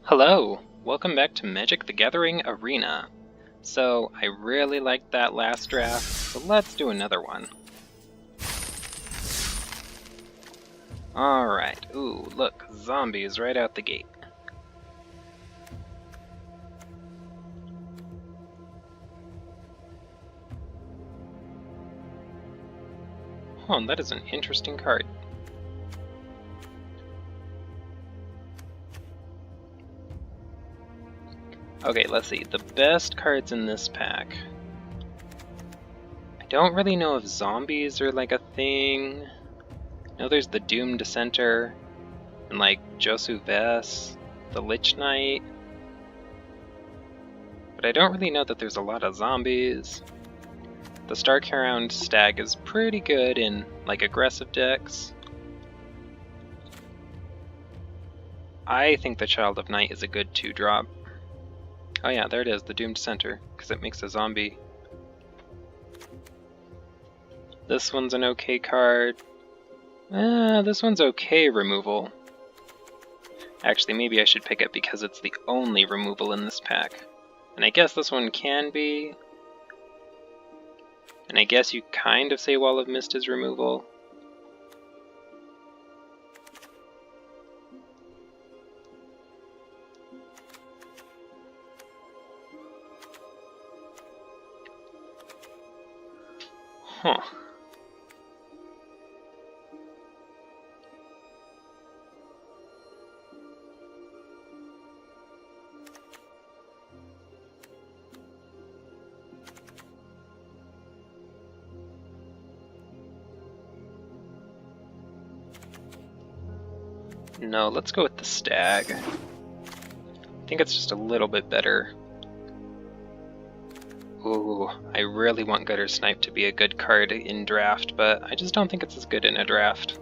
Hello! Welcome back to Magic the Gathering Arena. So, I really liked that last draft, so let's do another one. Alright, ooh, look, zombies right out the gate. Oh, that is an interesting card. Okay, let's see. The best cards in this pack. I don't really know if zombies are like a thing. I know there's the Doom Dissenter, and like Josu Vess, the Lich Knight. But I don't really know that there's a lot of zombies. The Stark-Hound Stag is pretty good in like aggressive decks. I think the Child of Night is a good 2-drop. Oh yeah, there it is, the Doomed Center, because it makes a zombie. This one's an okay card. This one's okay removal. Actually, maybe I should pick it because it's the only removal in this pack. And I guess this one can be. And I guess you kind of say Wall of Mist is removal. Huh. No, let's go with the Stag. I think it's just a little bit better. Ooh, I really want Gutter Snipe to be a good card in draft, but I just don't think it's as good in a draft.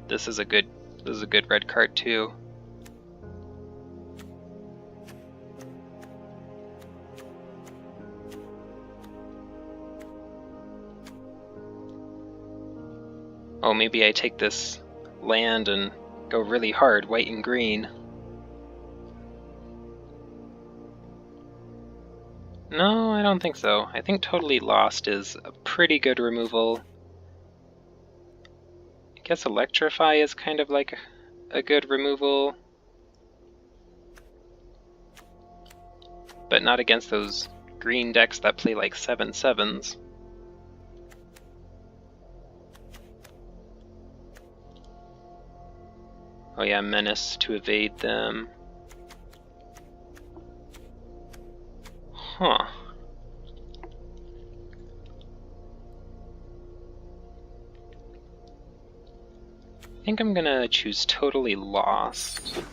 This is a good red card too. Oh, maybe I take this land and go really hard, white and green. No, I don't think so. I think Totally Lost is a pretty good removal. I guess Electrify is kind of like a good removal. But not against those green decks that play like 7/7s. Oh yeah, Menace to evade them. Huh. I think I'm gonna choose Totally Lost.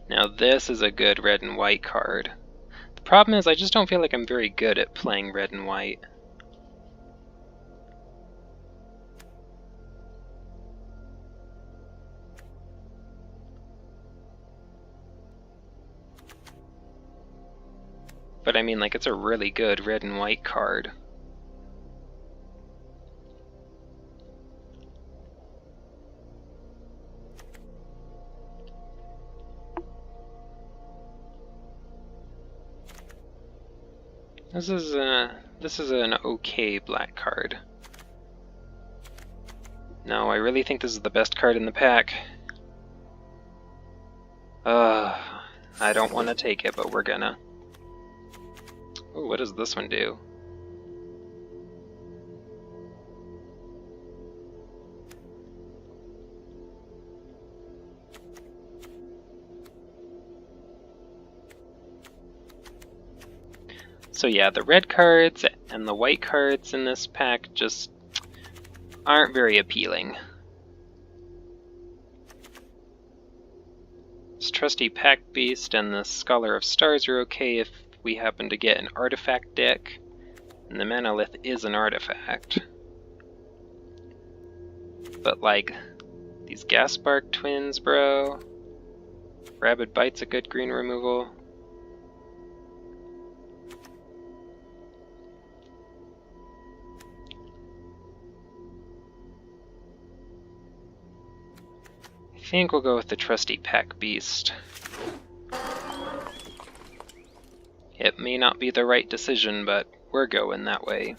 Now this is a good red and white card. The problem is I just don't feel like I'm very good at playing red and white. But I mean, like, it's a really good red and white card. This is an okay black card. No, I really think this is the best card in the pack. I don't want to take it, but we're gonna. Ooh, what does this one do? So yeah, the red cards and the white cards in this pack just aren't very appealing. This trusty Pack Beast and the Scholar of Stars are okay if we happen to get an artifact deck, and the Manalith is an artifact. But like, these Gaspark twins, bro. Rabid Bite's a good green removal. think we'll go with the trusty Pack Beast. It may not be the right decision, but we're going that way.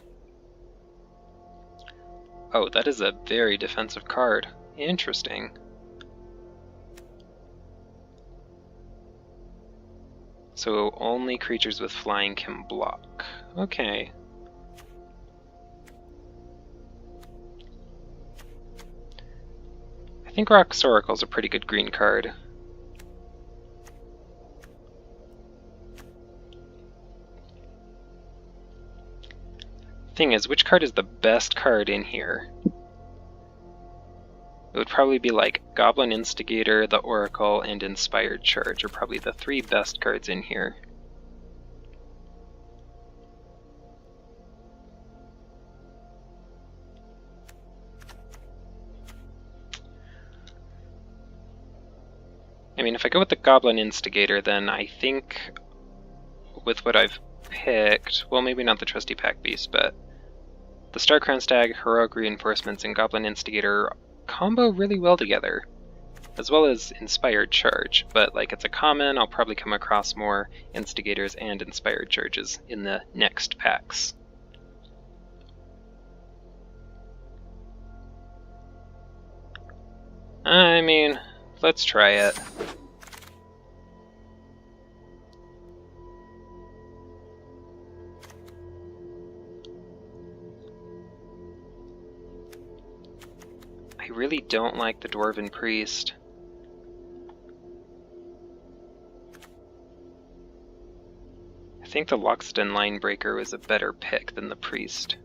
Oh, that is a very defensive card. Interesting. So only creatures with flying can block. Okay. I think Roxoracle's a pretty good green card. Thing is, which card is the best card in here? It would probably be like Goblin Instigator, the Oracle, and Inspired Charge are probably the three best cards in here. I mean, if I go with the Goblin Instigator, then I think with what I've picked, well, maybe not the Trusty Pack Beast, but the Starcrown Stag, Heroic Reinforcements, and Goblin Instigator combo really well together, as well as Inspired Charge, but like it's a common, I'll probably come across more Instigators and Inspired Charges in the next packs. I mean, let's try it. I really don't like the Dwarven Priest. I think the Loxodon Linebreaker was a better pick than the Priest.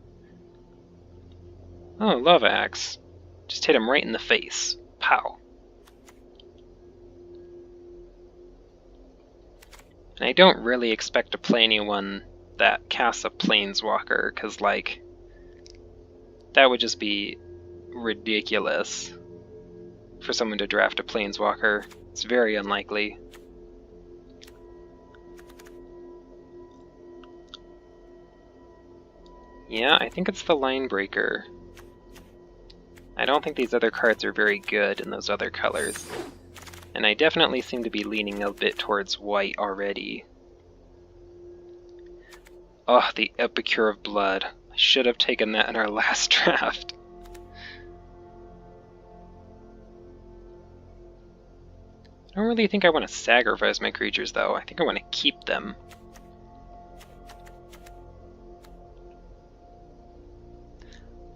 Oh, Lava Axe. Just hit him right in the face. Pow. And I don't really expect to play anyone that casts a Planeswalker, because, like, that would just be ridiculous for someone to draft a Planeswalker. It's very unlikely. Yeah, I think it's the Linebreaker. I don't think these other cards are very good in those other colors. And I definitely seem to be leaning a bit towards white already. Oh, the Epicure of Blood. I should have taken that in our last draft. I don't really think I want to sacrifice my creatures, though. I think I want to keep them.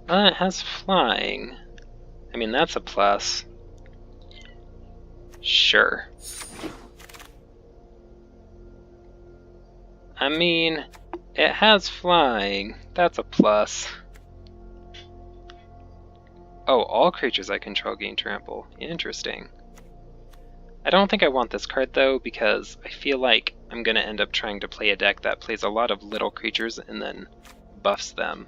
It has flying. I mean, that's a plus. Sure. I mean, it has flying. That's a plus. Oh, all creatures I control gain trample. Interesting. I don't think I want this card, though, because I feel like I'm going to end up trying to play a deck that plays a lot of little creatures and then buffs them.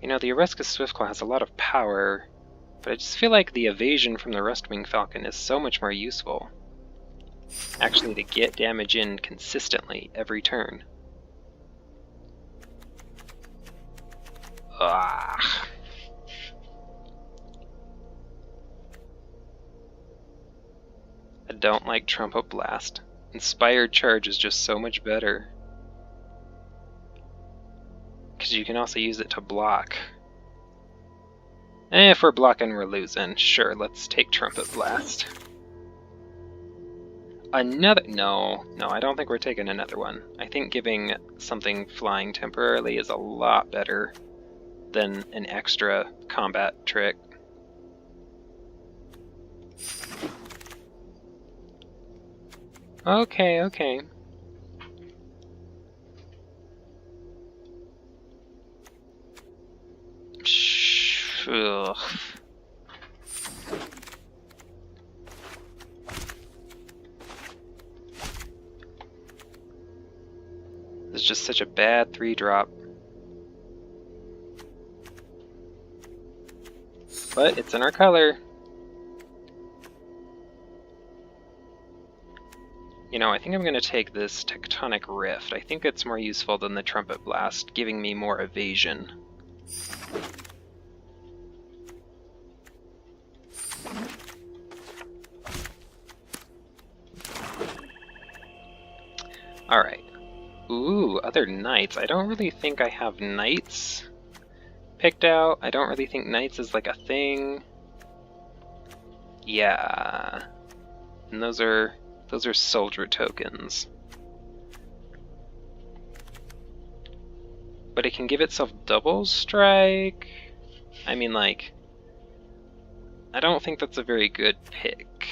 You know, the Oresca Swiftclaw has a lot of power, but I just feel like the evasion from the Rustwing Falcon is so much more useful. Actually, to get damage in consistently every turn. Ah. I don't like Trumpet Blast. Inspired Charge is just so much better. Because you can also use it to block. If we're blocking, we're losing. Sure, let's take Trumpet Blast. Another... No, I don't think we're taking another one. I think giving something flying temporarily is a lot better than an extra combat trick. Okay. Ugh. This is just such a bad 3-drop. But it's in our color. You know, I think I'm going to take this Tectonic Rift. I think it's more useful than the Trumpet Blast, giving me more evasion. Alright. Ooh, other knights. I don't really think I have knights picked out. I don't really think knights is like a thing. Yeah. And those are soldier tokens. But it can give itself double strike. I mean, like, I don't think that's a very good pick.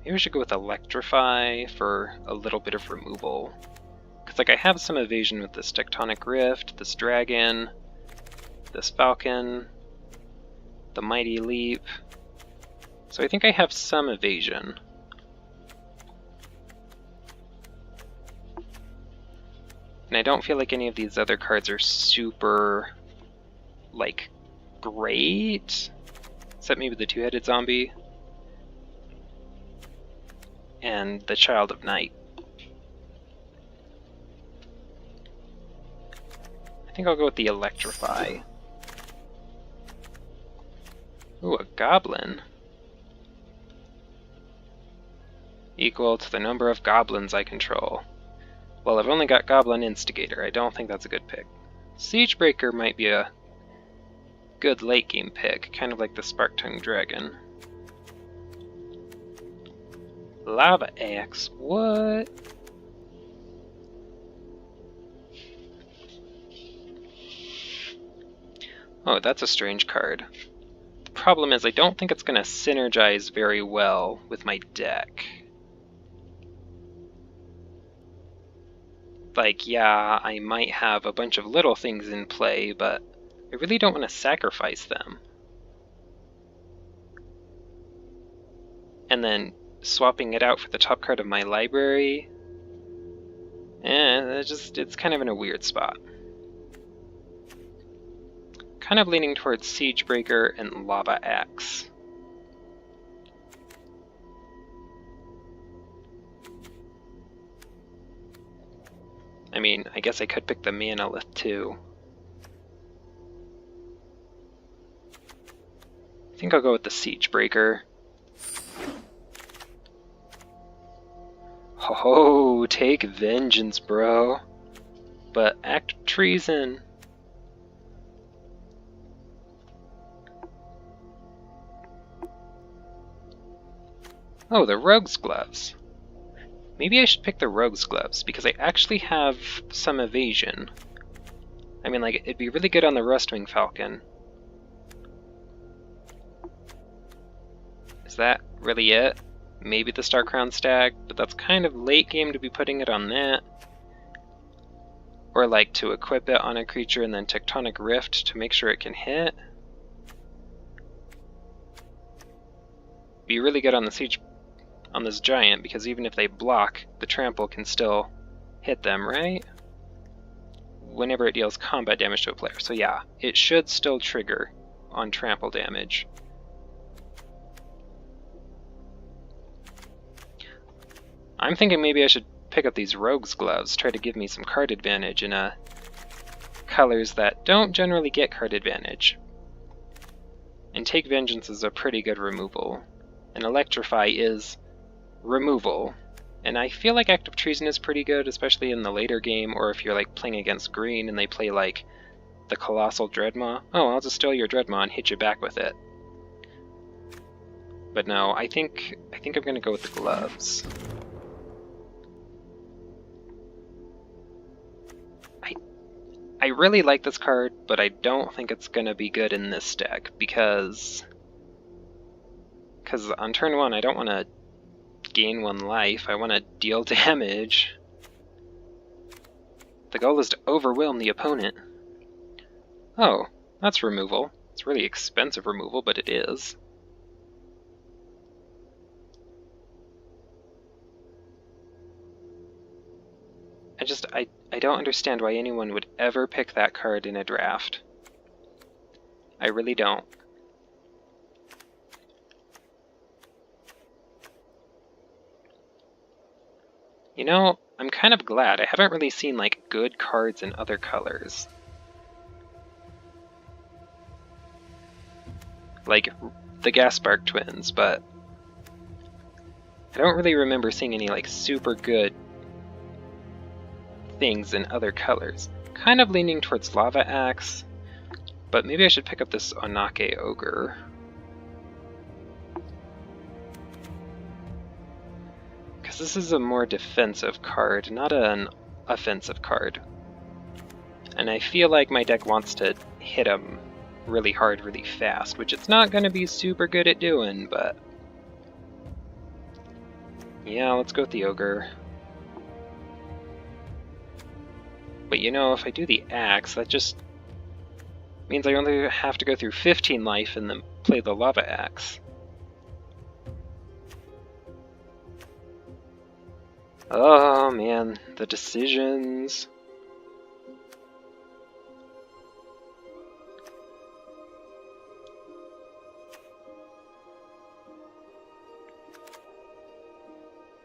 Maybe we should go with Electrify for a little bit of removal. Because, like, I have some evasion with this Tectonic Rift, this Dragon, this Falcon, the Mighty Leap. So I think I have some evasion. And I don't feel like any of these other cards are super, like, great. Except maybe the two-headed zombie. And the Child of Night. I think I'll go with the Electrify. Ooh, a Goblin. Equal to the number of goblins I control. Well, I've only got Goblin Instigator. I don't think that's a good pick. Siegebreaker might be a good late game pick, kind of like the Spark-Tongue Dragon. Lava Axe, what? Oh, that's a strange card. The problem is I don't think it's going to synergize very well with my deck. Like, yeah, I might have a bunch of little things in play, but I really don't want to sacrifice them. And then swapping it out for the top card of my library, it's kind of in a weird spot. Kind of leaning towards Siegebreaker and Lava Axe. I mean, I guess I could pick the Manalith too. I think I'll go with the Siegebreaker. Oh, take vengeance, bro. But act of treason. Oh, the Rogue's Gloves. Maybe I should pick the Rogue's Gloves, because I actually have some evasion. I mean, like, it'd be really good on the Rustwing Falcon. Is that really it? Maybe the Starcrown Stag, but that's kind of late game to be putting it on that. Or, like, to equip it on a creature and then Tectonic Rift to make sure it can hit. Be really good on the siege on this giant, because even if they block, the trample can still hit them, right? Whenever it deals combat damage to a player. So yeah, it should still trigger on trample damage. I'm thinking maybe I should pick up these Rogue's Gloves, try to give me some card advantage in colors that don't generally get card advantage. And Take Vengeance is a pretty good removal. And Electrify is removal. And I feel like Act of Treason is pretty good, especially in the later game, or if you're like playing against green and they play like the Colossal Dreadmaw. Oh, I'll just steal your Dreadmaw and hit you back with it. But no, I think I'm gonna go with the gloves. I really like this card, but I don't think it's gonna be good in this deck because on turn 1 I don't want to gain 1 life, I want to deal damage. The goal is to overwhelm the opponent. Oh, that's removal. It's really expensive removal, but it is. I don't understand why anyone would ever pick that card in a draft. I really don't. You know, I'm kind of glad. I haven't really seen, like, good cards in other colors. like the Gaspark twins, but I don't really remember seeing any like super good things in other colors. Kind of leaning towards Lava Axe, but maybe I should pick up this Onake Ogre. Because this is a more defensive card, not an offensive card. And I feel like my deck wants to hit him really hard, really fast, which it's not going to be super good at doing, but... yeah, let's go with the Ogre. But you know, if I do the Axe, that just means I only have to go through 15 life and then play the Lava Axe. Oh man, the decisions.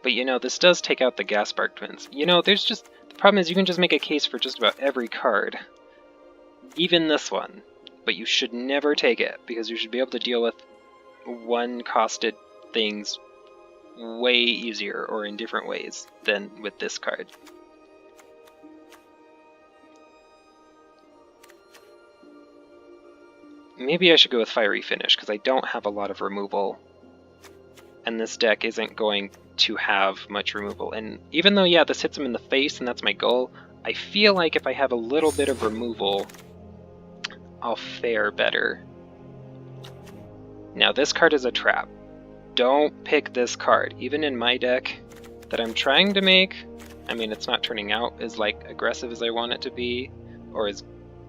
But you know, this does take out the Gaspark twins. You know, there's just... the problem is you can just make a case for just about every card. Even this one. But you should never take it, because you should be able to deal with one-costed things way easier or in different ways than with this card. Maybe I should go with Fiery Finish, because I don't have a lot of removal. And this deck isn't going to have much removal. And even though, yeah, this hits him in the face and that's my goal, I feel like if I have a little bit of removal, I'll fare better. Now, this card is a trap. Don't pick this card. Even in my deck that I'm trying to make, I mean, it's not turning out as like aggressive as I want it to be, or as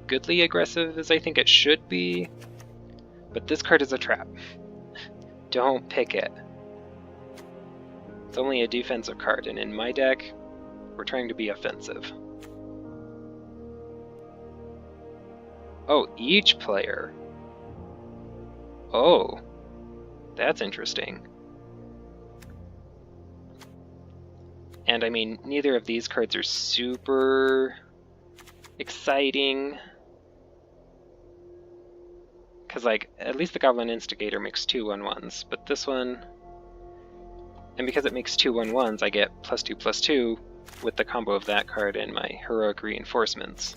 goodly aggressive as I think it should be, but this card is a trap. Don't pick it. It's only a defensive card, and in my deck, we're trying to be offensive. Oh, each player. Oh, that's interesting. And I mean, neither of these cards are super exciting. Because, like, at least the Goblin Instigator makes 2/1/1s, but this one... and because it makes 2/1/1s, I get +2/+2 with the combo of that card and my Heroic Reinforcements.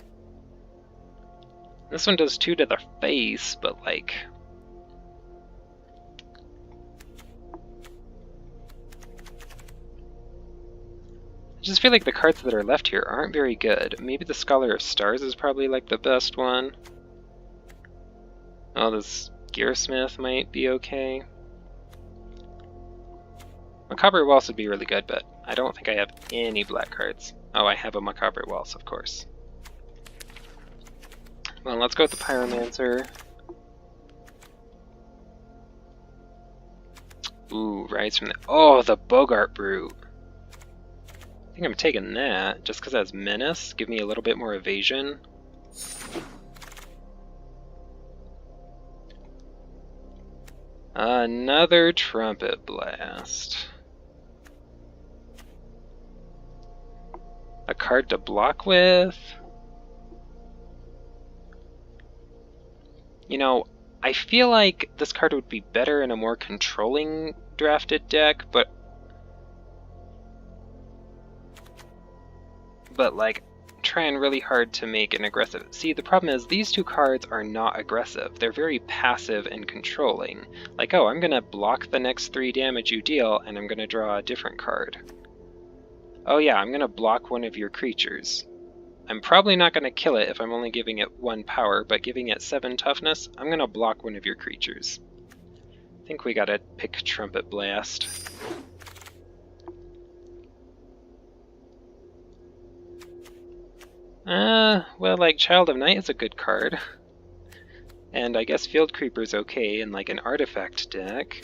This one does 2 to the face, but, like... I just feel like the cards that are left here aren't very good. Maybe the Scholar of Stars is probably, like, the best one. Oh, this Gearsmith might be okay. Macabre Waltz would be really good, but I don't think I have any black cards. Oh, I have a Macabre Waltz, of course. Well, let's go with the Pyromancer. Ooh, Rise from the... oh, the Bogart Brute! I think I'm taking that, just because it has Menace. Give me a little bit more evasion. Another Trumpet Blast. A card to block with. You know, I feel like this card would be better in a more controlling drafted deck, but like, trying really hard to make an aggressive... see, the problem is these two cards are not aggressive. They're very passive and controlling. Like, oh, I'm gonna block the next 3 damage you deal, and I'm gonna draw a different card. Oh yeah, I'm gonna block one of your creatures. I'm probably not gonna kill it if I'm only giving it 1 power, but giving it 7 toughness, I'm gonna block one of your creatures. I think we gotta pick Trumpet Blast. Well, like, Child of Night is a good card. And I guess Field Creeper's okay in, like, an artifact deck.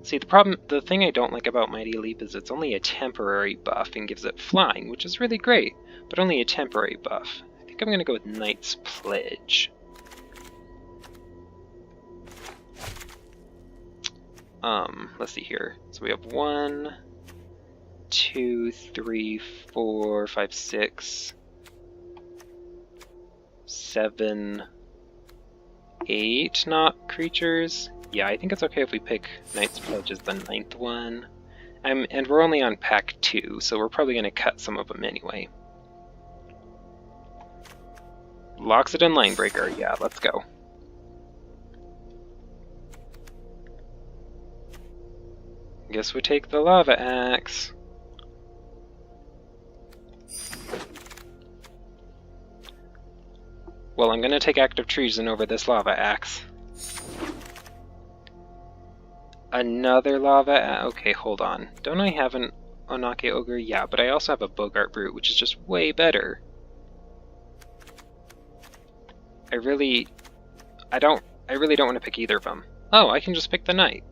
See, the thing I don't like about Mighty Leap is it's only a temporary buff and gives it flying, which is really great, but only a temporary buff. I think I'm gonna go with Knight's Pledge. Let's see here. So we have 1, 2, 3, 4, 5, 6, 7, 8 not creatures. Yeah, I think it's okay if we pick Knight's Pledge as the 9th one. And we're only on pack 2, so we're probably going to cut some of them anyway. Loxodon Linebreaker, yeah, let's go. Guess we take the Lava Axe. Well, I'm gonna take Active Treason over this Lava Axe. Another Lava Okay, hold on. Don't I have an Onake Ogre? Yeah, but I also have a Bogart Brute, which is just way better. I really don't want to pick either of them. Oh, I can just pick the Knight.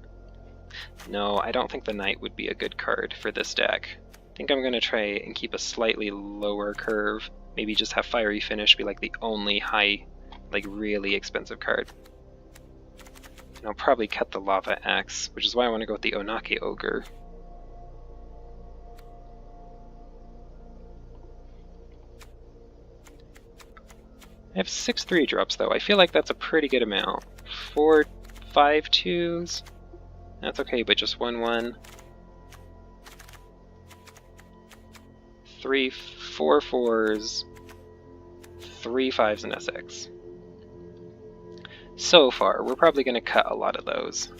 No, I don't think the Knight would be a good card for this deck. I think I'm going to try and keep a slightly lower curve. Maybe just have Fiery Finish be like the only high, like really expensive card. And I'll probably cut the Lava Axe, which is why I want to go with the Onake Ogre. I have 6 3-drops though. I feel like that's a pretty good amount. 4 5/2s. That's okay, but just 1/1. 3 4/4s. 3 5s and a 6. So far, we're probably going to cut a lot of those.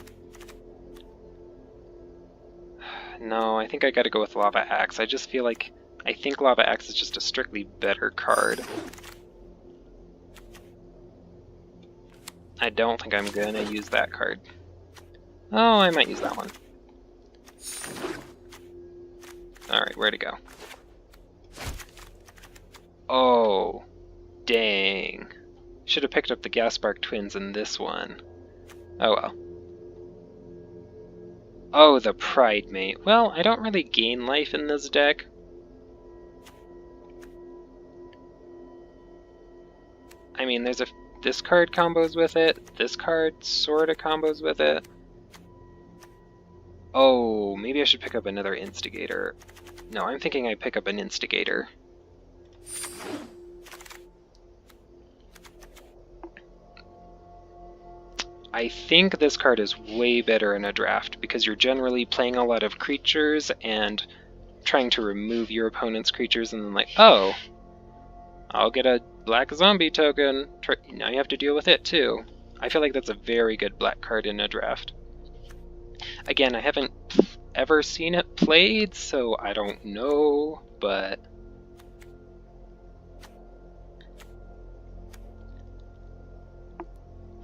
No, I think I gotta go with Lava Axe. I just feel like I think Lava Axe is just a strictly better card. I don't think I'm gonna use that card. Oh, I might use that one. Alright, where to go? Oh, dang. Should have picked up the Gaspark Twins in this one. Oh well. Oh, the Pridemate. Well, I don't really gain life in this deck. I mean, this card combos with it, this card sorta combos with it. Oh, maybe I should pick up another Instigator. No, I'm thinking I pick up an Instigator. I think this card is way better in a draft because you're generally playing a lot of creatures and trying to remove your opponent's creatures and then like, oh, I'll get a black zombie token. Now you have to deal with it too. I feel like that's a very good black card in a draft. Again, I haven't ever seen it played, so I don't know, but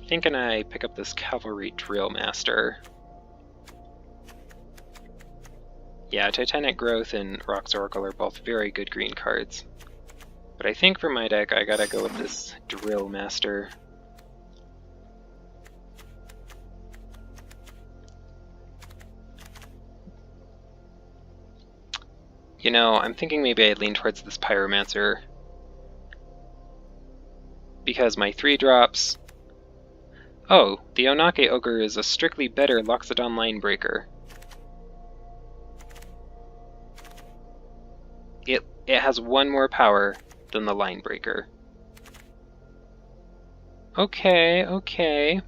thinking I pick up this Cavalry Drill Master. Yeah, Titanic Growth and Rock's Oracle are both very good green cards. But I think for my deck, I gotta go with this Drill Master. You know, I'm thinking maybe I'd lean towards this Pyromancer. Because my 3-drops... Oh, the Onake Ogre is a strictly better Loxodon Linebreaker. It has 1 more power than the Linebreaker. Okay, okay.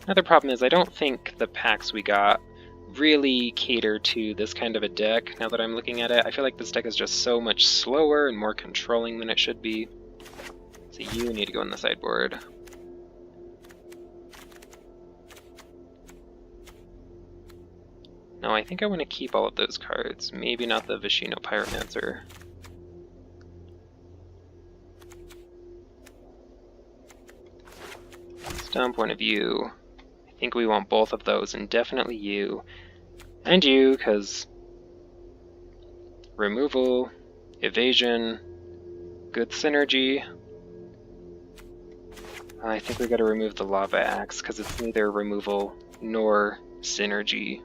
Another problem is I don't think the packs we got really cater to this kind of a deck. Now that I'm looking at it, I feel like this deck is just so much slower and more controlling than it should be. So you need to go in the sideboard. No, I think I want to keep all of those cards. Maybe not the Vishino Pyromancer. Standpoint of view. I think we want both of those, and definitely you. And you, because removal, evasion, good synergy. I think we gotta remove the Lava Axe, because it's neither removal nor synergy.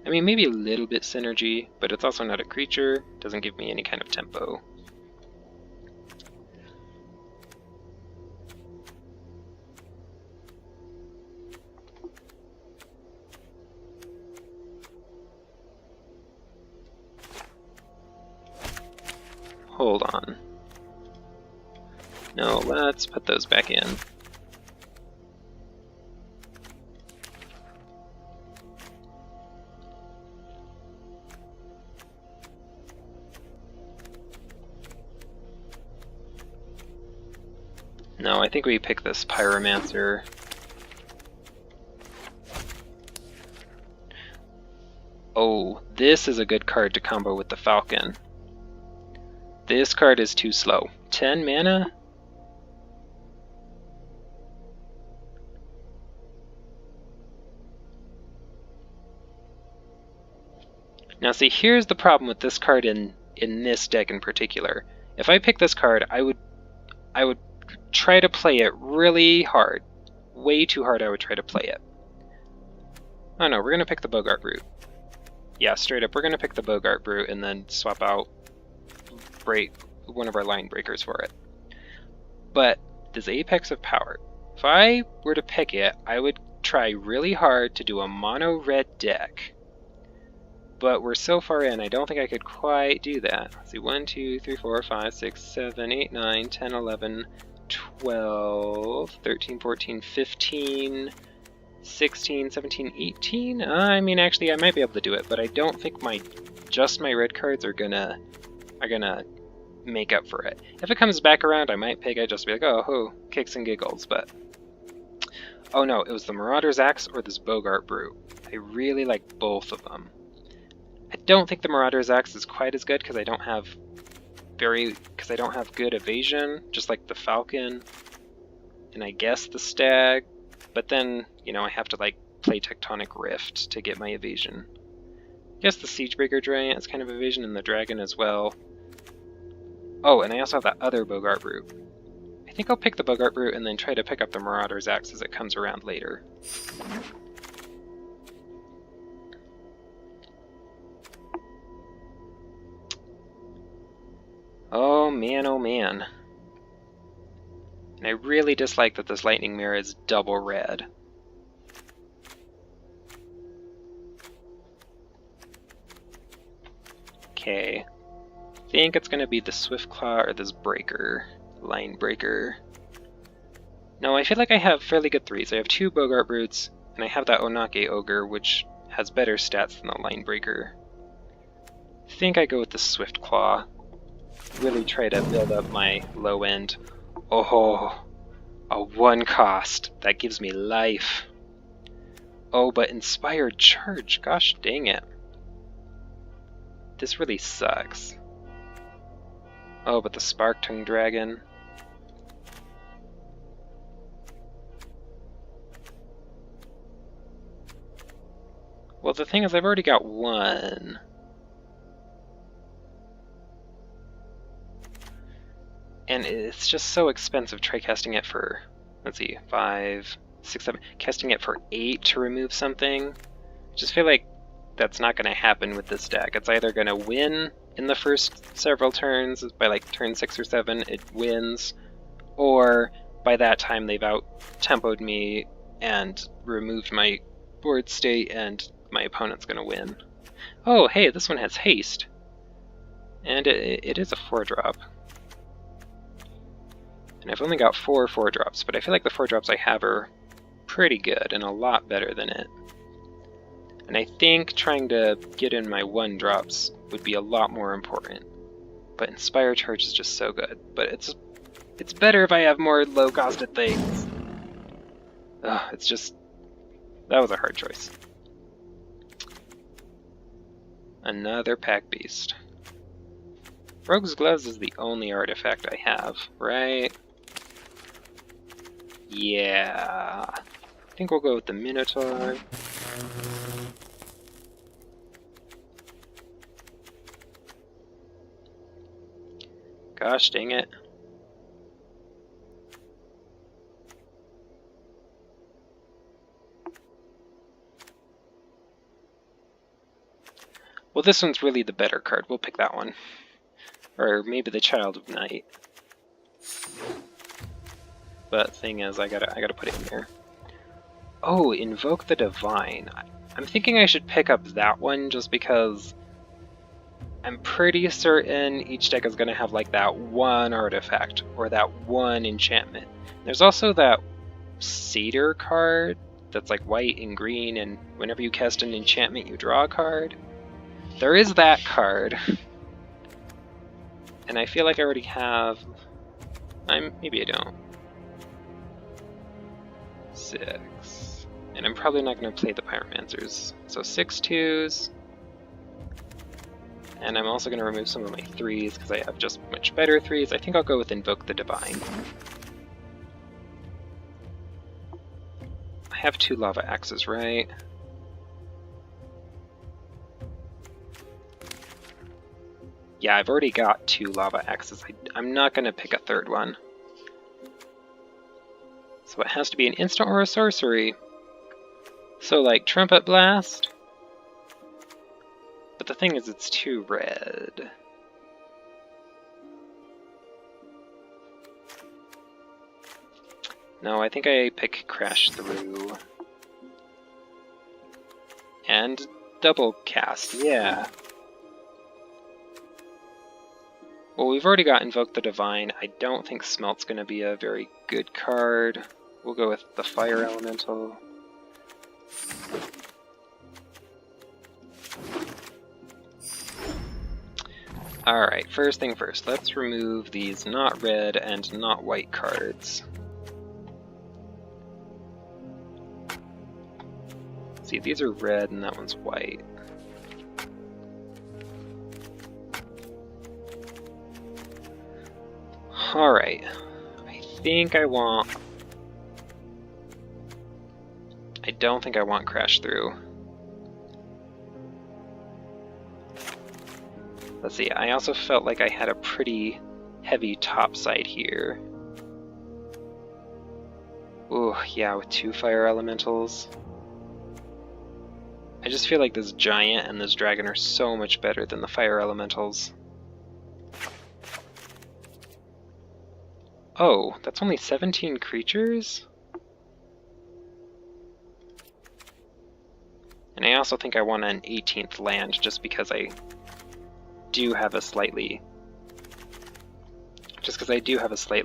I mean, maybe a little bit synergy, but it's also not a creature, doesn't give me any kind of tempo. Hold on. No, let's put those back in. No, I think we pick this Pyromancer. Oh, this is a good card to combo with the Falcon. This card is too slow. 10 mana? Now see, here's the problem with this card in this deck in particular. If I pick this card, I would try to play it really hard. Way too hard I would try to play it. Oh no, we're gonna pick the Bogart Brute. Yeah, straight up, we're gonna pick the Bogart Brute and then swap out one of our line breakers for it. But this Apex of Power, if I were to pick it, I would try really hard to do a mono red deck. But we're so far in, I don't think I could quite do that. Let's see, 1, 2, 3, 4, 5, 6, 7, 8, 9, 10, 11, 12, 13, 14, 15, 16, 17, 18. I mean, actually, I might be able to do it, but I don't think just my red cards are gonna make up for it. If it comes back around, I might pick it just to be like, oh, kicks and giggles, but... Oh no, it was the Marauder's Axe or this Bogart Brute. I really like both of them. I don't think the Marauder's Axe is quite as good because I don't have good evasion, just like the Falcon, and I guess the Stag. But then, you know, I have to like play Tectonic Rift to get my evasion. I guess the Siegebreaker Giant is kind of evasion, and the Dragon as well. Oh, and I also have that other Bogart Brute. I think I'll pick the Bogart Brute and then try to pick up the Marauder's Axe as it comes around later. Oh man, oh man. And I really dislike that this Lightning Mirror is double red. Okay. I think it's going to be the Swiftclaw or this Breaker. Line Breaker. No, I feel like I have fairly good threes. I have 2 Bogart Brutes, and I have that Onake Ogre, which has better stats than the Line Breaker. I think I go with the Swiftclaw. Really try to build up my low end. Oh, a 1 cost. That gives me life. Oh, but Inspired Charge. Gosh dang it. This really sucks. Oh, but the Spark-Tongue Dragon. Well, the thing is, I've already got 1. And it's just so expensive try casting it for, let's see, 5, 6, 7, casting it for 8 to remove something. I just feel like that's not going to happen with this deck. It's either going to win in the first several turns, by like turn 6 or 7, it wins, or by that time they've out-tempoed me and removed my board state and my opponent's going to win. Oh, hey, this one has haste. And it is a 4-drop. And I've only got 4 4-drops, but I feel like the 4-drops I have are pretty good and a lot better than it. And I think trying to get in my 1-drops would be a lot more important. But Inspire Charge is just so good. But it's better if I have more low-costed things. Ugh, it's just... that was a hard choice. Another Pack Beast. Rogue's Gloves is the only artifact I have, right? Yeah. I think we'll go with the Minotaur. Gosh dang it. Well, this one's really the better card. We'll pick that one. Or maybe the Child of Night. But thing is, I gotta put it in here. Oh, Invoke the Divine. I'm thinking I should pick up that one just because I'm pretty certain each deck is going to have like that one artifact or that one enchantment. There's also that Satyr card that's like white and green, and whenever you cast an enchantment you draw a card. There is that card. And I feel like I already have... maybe I don't. 6. And I'm probably not going to play the Pyromancers. So 6 2s. And I'm also going to remove some of my 3s because I have just much better 3s. I think I'll go with Invoke the Divine. I have 2 Lava Axes, right? Yeah, I've already got 2 Lava Axes. I'm not going to pick a third one. So it has to be an instant or a sorcery. So like Trumpet Blast. But the thing is, it's 2 red. No, I think I pick Crash Through. And double cast, yeah. Well, we've already got Invoke the Divine. I don't think Smelt's going to be a very good card. We'll go with the Fire Elemental. Alright, first thing first, let's remove these not red and not white cards. See, these are red and that one's white. Alright, I think I don't think I want Crash Through. Let's see, I also felt like I had a pretty heavy top side here. Ooh, yeah, with 2 Fire Elementals. I just feel like this Giant and this Dragon are so much better than the Fire Elementals. Oh, that's only 17 creatures? And I also think I want an 18th land just because I do have a slightly...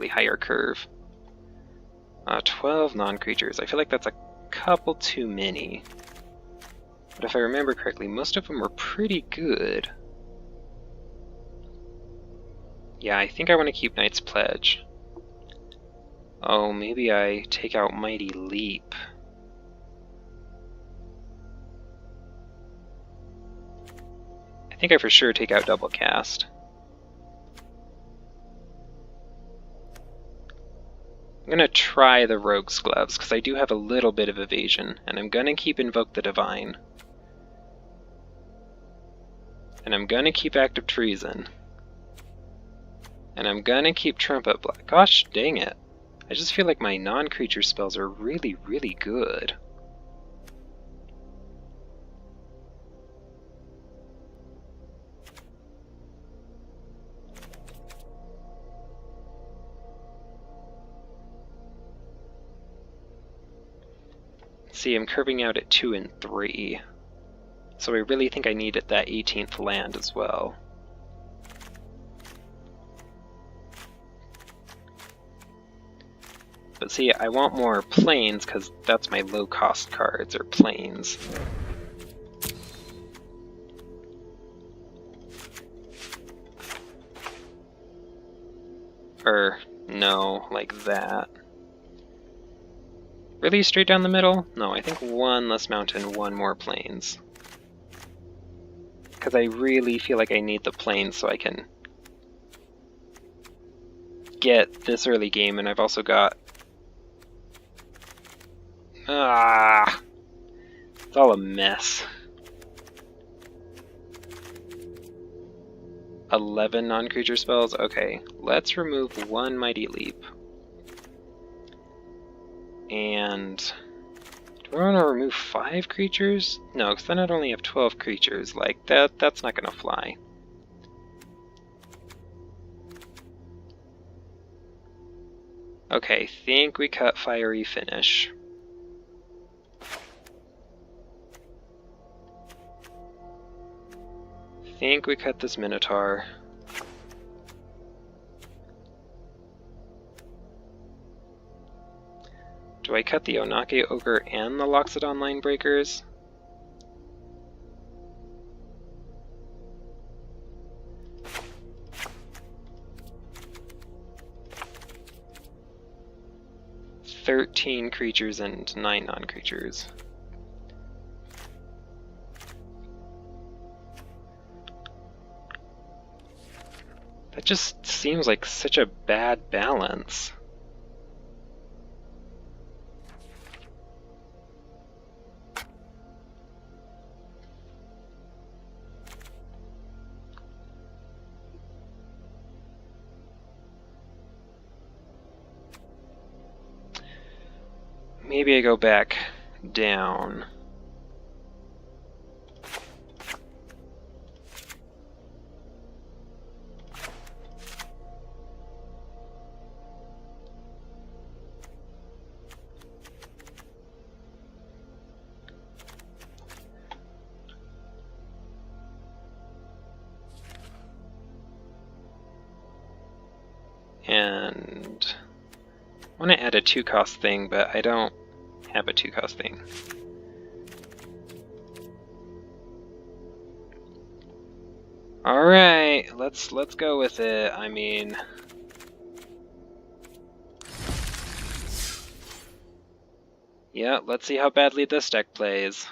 higher curve. 12 non-creatures. I feel like that's a couple too many. But if I remember correctly, most of them were pretty good. Yeah, I think I want to keep Knight's Pledge. Oh, maybe I take out Mighty Leap. I think I for sure take out Double Cast. I'm gonna try the Rogue's Gloves, because I do have a little bit of evasion, and I'm gonna keep Invoke the Divine. And I'm gonna keep Act of Treason. And I'm gonna keep Trumpet Blast. Gosh dang it. I just feel like my non-creature spells are really, really good. See, I'm curving out at 2 and 3. So I really think I needed that 18th land as well. But see, I want more planes because that's my low-cost cards, or planes. Or, no, like that. Really straight down the middle? No, I think 1 less mountain, 1 more plains. Because I really feel like I need the plains so I can get this early game, and I've also got... it's all a mess. 11 non-creature spells? Okay, let's remove 1 Mighty Leap. And... do I want to remove 5 creatures? No, because then I'd only have 12 creatures. Like, that's not gonna fly. Okay, think we cut Fiery Finish. think we cut this Minotaur. Do I cut the Onake Ogre and the Loxodon Line Breakers? "13 creatures and 9 non-creatures. That just seems like such a bad balance. Maybe I go back down. And I want to add a 2-cost thing, but I don't have a 2-cost thing. Alright, let's go with it. I mean, yeah, let's see how badly this deck plays.